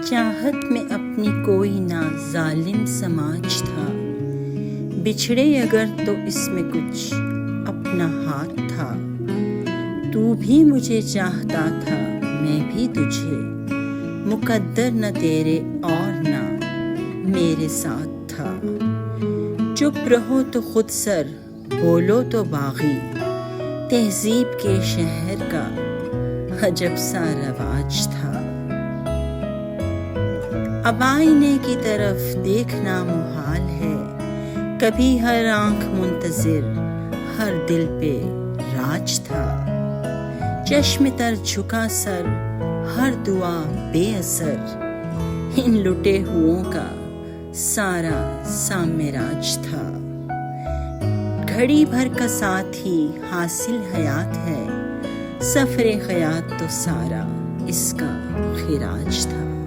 چاہت میں اپنی کوئی نہ ظالم سماج تھا، بچھڑے اگر تو اس میں کچھ اپنا ہاتھ تھا۔ تو بھی مجھے چاہتا تھا، میں بھی تجھے، مقدر نہ تیرے اور نہ میرے ساتھ تھا۔ چپ رہو تو خود سر، بولو تو باغی، تہذیب کے شہر کا عجب سا رواج تھا۔ اب آئینے کی طرف دیکھنا محال ہے، کبھی ہر آنکھ منتظر، ہر دل پہ راج تھا۔ چشم تر جھکا سر، ہر دعا بے اثر، ان لٹے ہوں کا سارا سامراج تھا۔ گھڑی بھر کا ساتھ ہی حاصل حیات ہے، سفر خیات تو سارا اس کا خراج تھا۔